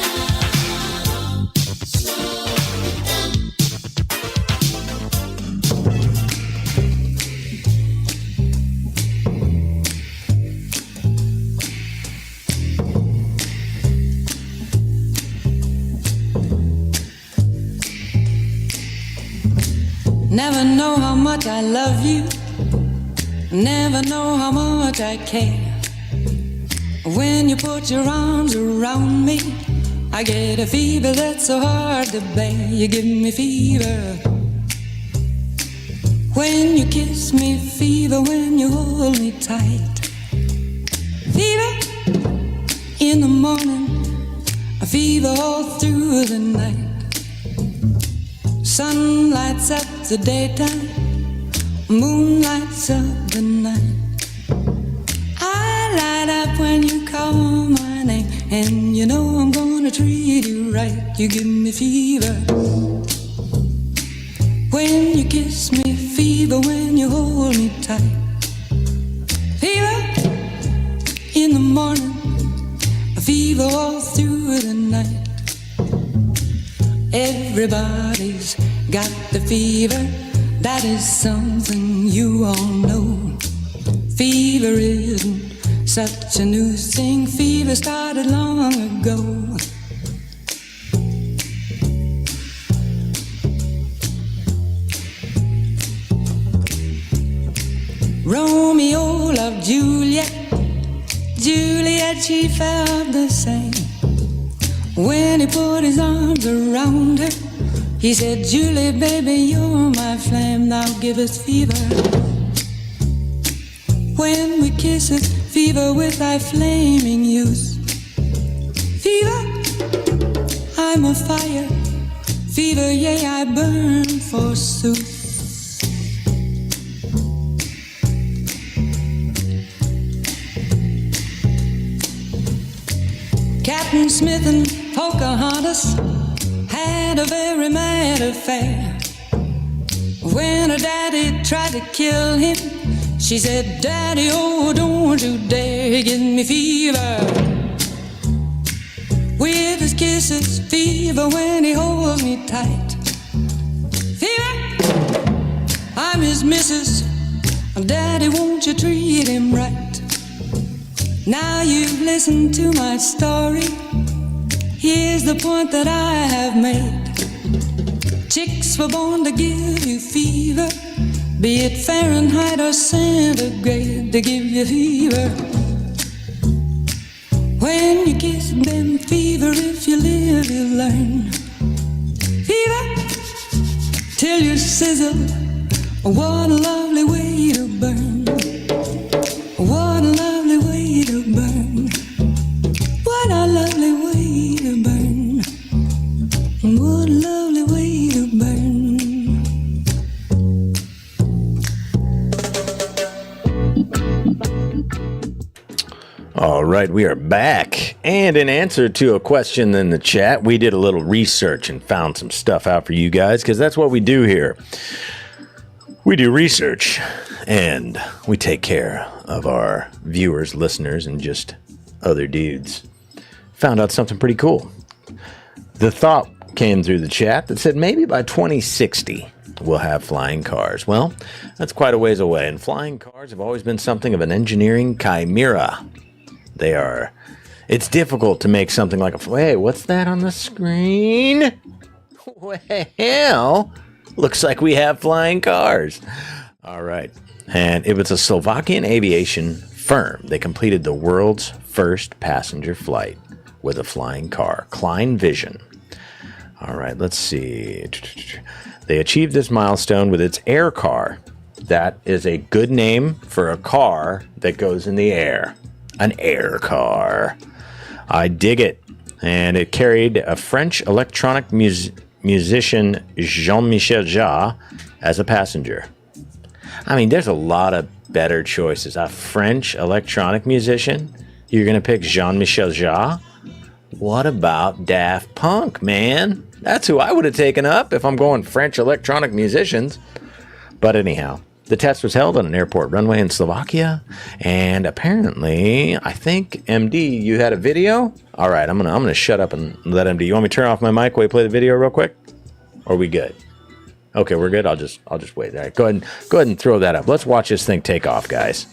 Slow it down. Never know how much I love you. Never know how much I care. When you put your arms around me, I get a fever that's so hard to bear. You give me fever when you kiss me, fever when you hold me tight. Fever in the morning, a fever all through the night. Sun lights up the daytime, moon lights up the night. I light up when you call my name, and you know I'm gonna treat you right. You give me fever when you kiss me, fever when you hold me tight. Fever in the morning, a fever all through the night. Everybody's got the fever, that is something you all know. Fever isn't such a new thing, fever started long ago. Romeo loved Juliet, Juliet, she felt the same. When he put his arms around her, he said, Julie, baby, you're my flame, now give us fever. When we kiss it, fever with thy flaming youth. Fever, I'm a fire. Fever, yea, I burn forsooth. Captain Smith and Pocahontas had a very mad affair. When her daddy tried to kill him, she said, Daddy, oh, don't you dare give me fever. With his kisses, fever when he holds me tight. Fever, I'm his missus. Daddy, won't you treat him right? Now you've listened to my story. Here's the point that I have made. Chicks were born to give you fever, be it Fahrenheit or centigrade, to give you fever. When you kiss them, fever, if you live, you learn. Fever, till you sizzle, what a lovely way to burn. What a lovely way to burn. What a lovely way to burn. What a lovely way to burn. right, we are back. And in answer to a question in the chat, we did a little research and found some stuff out for you guys, because that's what we do here. We do research, and we take care of our viewers, listeners, and just other dudes. Found out something pretty cool. The thought came through the chat that said maybe by 2060, we'll have flying cars. Well, that's quite a ways away, and flying cars have always been something of an engineering chimera. It's difficult to make something like hey, what's that on the screen? Well, looks like we have flying cars. All right. And it was a Slovakian aviation firm. They completed the world's first passenger flight with a flying car, Klein Vision. All right, let's see. They achieved this milestone with its air car. That is a good name for a car that goes in the air. An air car. I dig it. And it carried a French electronic musician Jean-Michel Jarre as a passenger. I mean, there's a lot of better choices. A French electronic musician? You're going to pick Jean-Michel Jarre? What about Daft Punk, man? That's who I would have taken up if I'm going French electronic musicians. But anyhow, the test was held on an airport runway in Slovakia, and apparently, I think, MD, you had a video? All right, I'm gonna shut up and let MD. You want me to turn off my mic while you play the video real quick? Or are we good? Okay, we're good. I'll just wait. All right, go ahead and throw that up. Let's watch this thing take off, guys.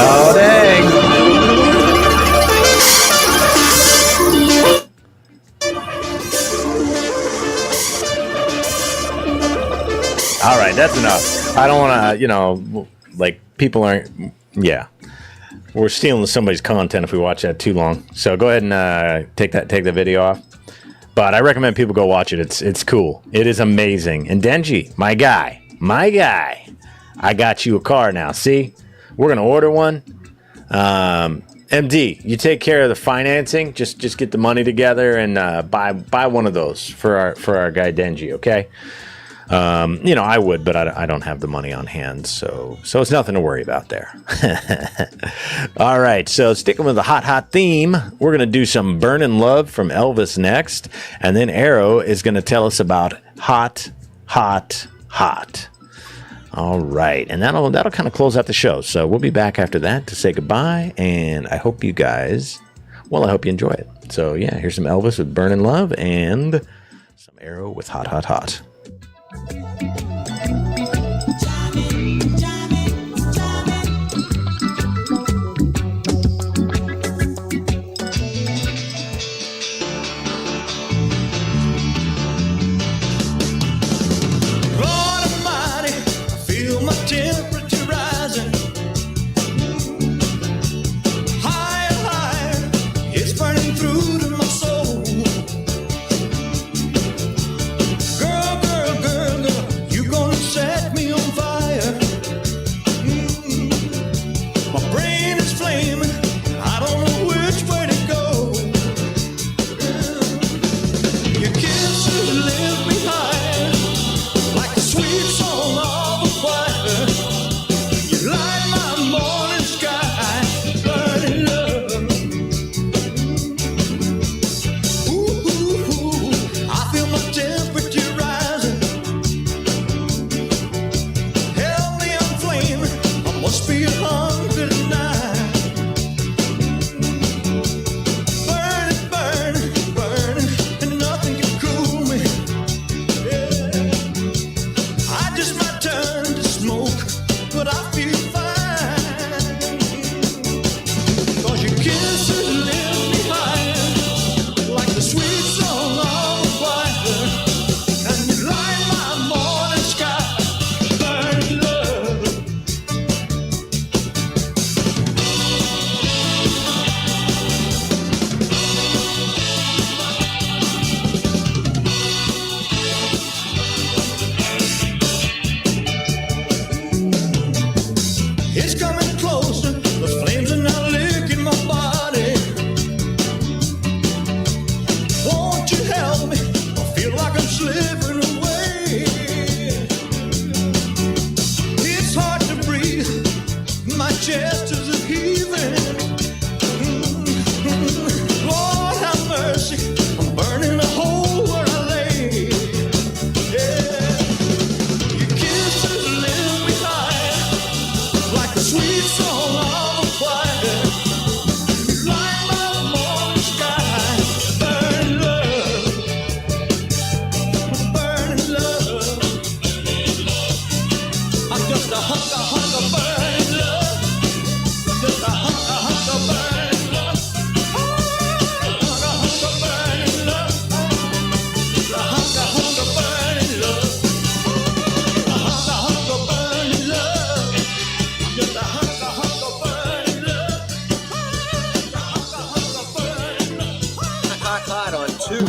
Oh, dang. All right, that's enough. I don't want to, like, people aren't, yeah. We're stealing somebody's content if we watch that too long. So go ahead and take the video off. But I recommend people go watch it. It's cool. It is amazing. And Denji, my guy, I got you a car now. See? We're going to order one. MD, you take care of the financing. Just get the money together and buy one of those for our guy Denji, okay? I would, but I don't have the money on hand, so it's nothing to worry about there. All right, so sticking with the hot theme, we're going to do some Burnin' Love from Elvis next, and then Arrow is going to tell us about hot. All right, and that'll kind of close out the show. So we'll be back after that to say goodbye, and I hope you guys, I hope you enjoy it. So yeah, here's some Elvis with Burnin' Love and some Arrow with hot. Temperature rising higher, it's burning through to my soul. Girl, like I'm slipping away. It's hard to breathe, my chest is a heaving. Lord have mercy, I'm burning a hole where I lay. Yeah, your kisses live behind like a sweet song of a choir. Light my morning sky, burning love, burning love. I'm just a hunk of burning love, just a hunk of burning love. Hot on two.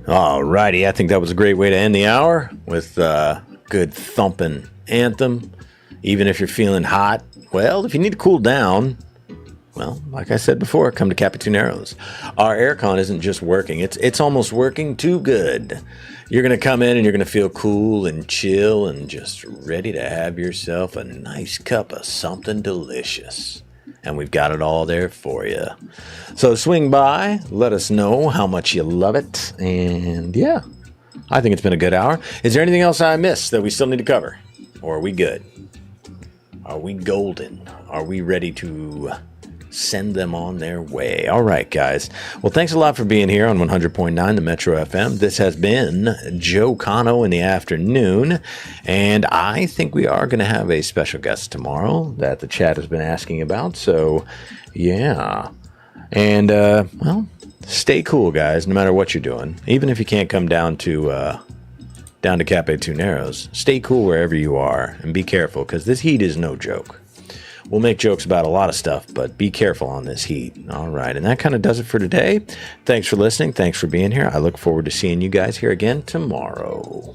Alrighty, I think that was a great way to end the hour with a good thumping anthem. Even if you're feeling hot, well, if you need to cool down, well, like I said before, come to Capituneros. Our aircon isn't just working, it's almost working too good. You're going to come in and you're going to feel cool and chill and just ready to have yourself a nice cup of something delicious. And we've got it all there for you. So swing by, let us know how much you love it. And yeah, I think it's been a good hour. Is there anything else I missed that we still need to cover? Or are we good? Are we golden? Are we ready to send them on their way? All right, guys. Well, thanks a lot for being here on 100.9 the Metro FM. This has been Joe Cano in the afternoon, and I think we are going to have a special guest tomorrow that the chat has been asking about. So, yeah. And, well, stay cool, guys, no matter what you're doing. Even if you can't come down to Capituneros, stay cool wherever you are, and be careful, because this heat is no joke. We'll make jokes about a lot of stuff, but be careful on this heat. All right, and that kind of does it for today. Thanks for listening. Thanks for being here. I look forward to seeing you guys here again tomorrow.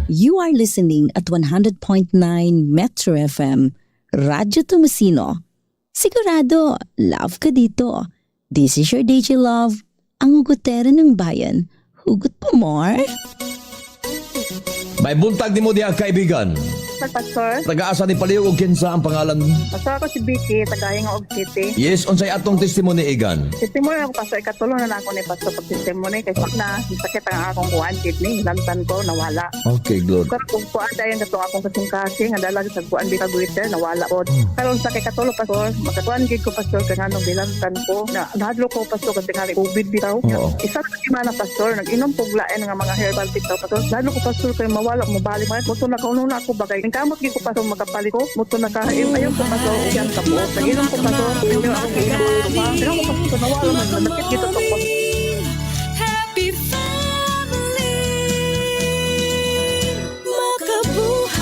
You are listening at 100.9 Metro FM, Radyo Tomasino. Sigurado, love ka dito. This is your DJ Love, ang hugotera ng bayan. Hugot pa more? May buntag ni mo diya, kaibigan. Pastor? Taga-asa ni Paliw o kinsa ang pangalan mo? Pastor, ako si Vicky, taga-Hingaog City. Yes, unsay atong testimony, Igan? Testimony ako, Pastor. Ikatulong na ako ni Pastor pag testimony. Kaya na, sakit ang akong kuhaan, kidney. Lantan ko, nawala. Okay, good. Kung kuhaan dahil katong akong kasing-kasing, ang dalag sa kuhaan di kagwiter, nawala ko. Pero sa kikatulong, Pastor, magkatuan gig ko, Pastor, kaya nga nung bilantan ko, na nahadlo ko, Pastor, kasi nga COVID bitaw. Isa na kimana, Pastor, nag-inom puglaen ng mga herbal bitaw, Pastor. Nahadlo ko, Pastor, kaya mawala, mabalik. Muto na kaunong na ako bagay. Kamot gig ko, Pastor, makapali ko. Muto na kahain. Ayaw ko, Pastor, uyan ka po. Nag-inom ko, Pastor, hindi ako giinom ko pa. Pero ako, Pastor, nawala man. Nakit dito ko, Pastor. Happy family, makabuhay.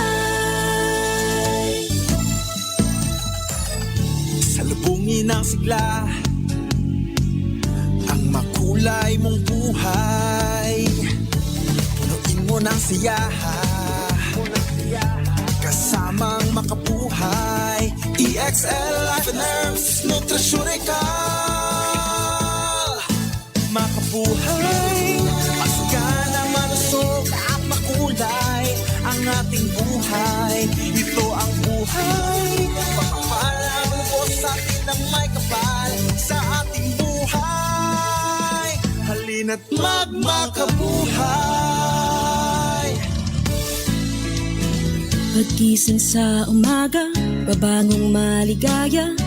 Salubungin ang sigla, kulay mong buhay. Punuin mo ng siyaha, kasamang makabuhay. EXL Life and Herbs Nutritional. Makabuhay, masigana, malusog at makulay ang ating buhay. Ito ang buhay, pagpapalang lubos sa atin na may kapal sa ating buhay. Halina't magmakabuhay. Pagkising sa umaga, babangong maligaya.